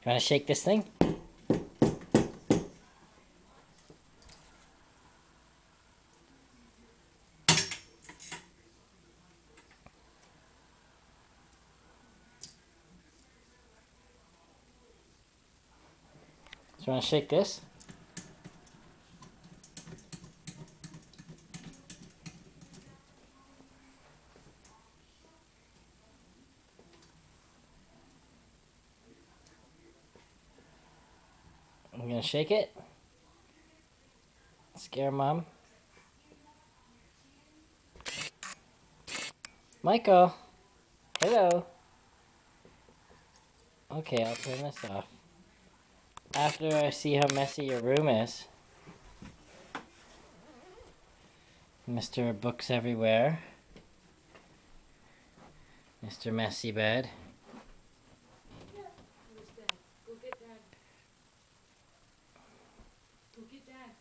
You want to shake this thing? So you want to shake this? I'm gonna shake it. Scare Mom. Michael. Hello. Okay, I'll turn this off. After I see how messy your room is. Mr. Books Everywhere. Mr. Messy Bed. Where's Dad? Go get Dad. Go get Dad.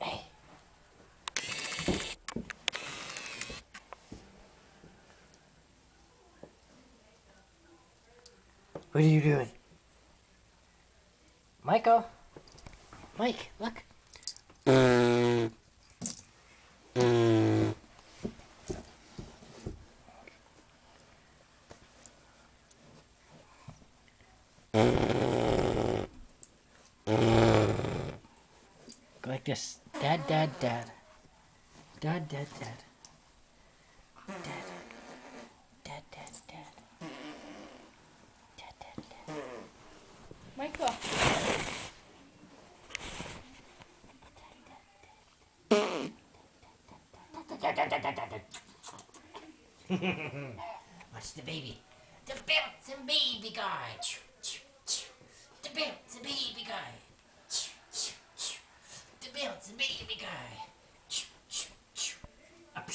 Hey. What are you doing? Michael? Mike, look. Go like this. Dad, dad, dad. Dad, dad, dad. Dad. Dad, dad, dad. Dad, dad, dad. Michael. Watch the baby. The bouncing baby guy. The bouncing baby guy. The bouncing baby guy. Up.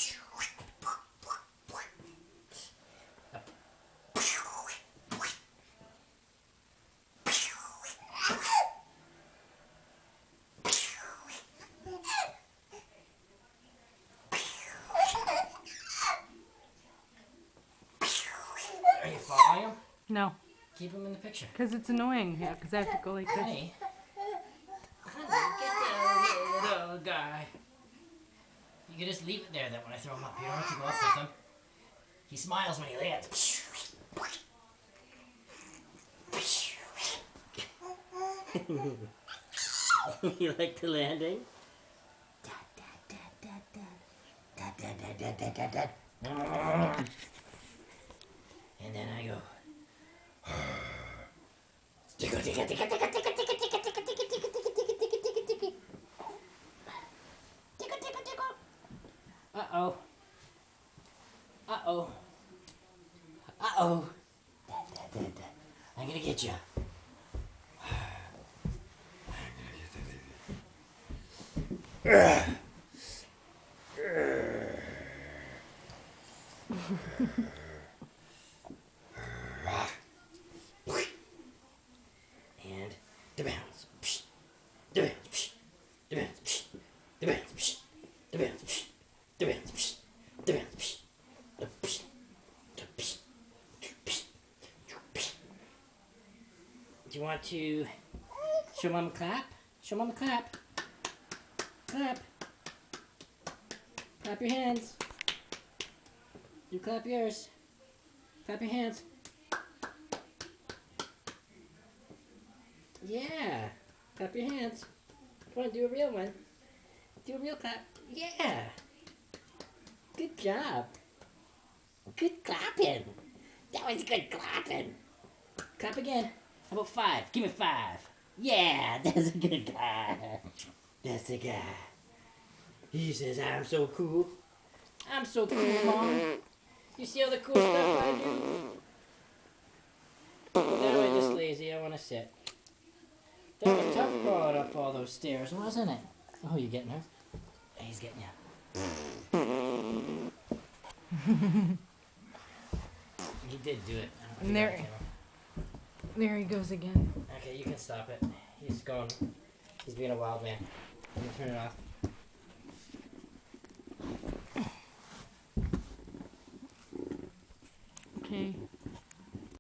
Are you following him? No, Keep him in the picture. because it's annoying. Yeah, because I have to go like this. Honey. Honey, get down, little guy. You can just leave it there then when I throw him up. You don't have to go up with him. He smiles when he lands. You like the landing? And then I go. Tickle, tickle, tickle, tickle, tickle, tickle, tickle, tickle, tickle, tickle, tickle, tickle, tickle, tickle. Tickle, tickle, tickle. Uh-oh. Uh-oh. Uh-oh. I'm gonna get you. And the bounce. The bounce. The bounce. The bounce. The bounce. The bounce. The bounce. Do you want to show Mom a clap? Show Mom a clap. Clap. Clap your hands. You clap yours. Clap your hands. Yeah. Clap your hands. Come on, do a real one. Do a real clap. Yeah. Good job. Good clapping. That was good clapping. Clap again. How about 5? Give me 5. Yeah, that's a good guy. That's the guy. He says, I'm so cool. I'm so cool, Mom. You see all the cool stuff I do? But now I'm just lazy. I want to sit. That was tough crawling up all those stairs, wasn't it? Oh, you getting her? He's getting you. He did do it. And there he goes again. Okay, you can stop it. He's going. He's being a wild man. You can turn it off. Okay.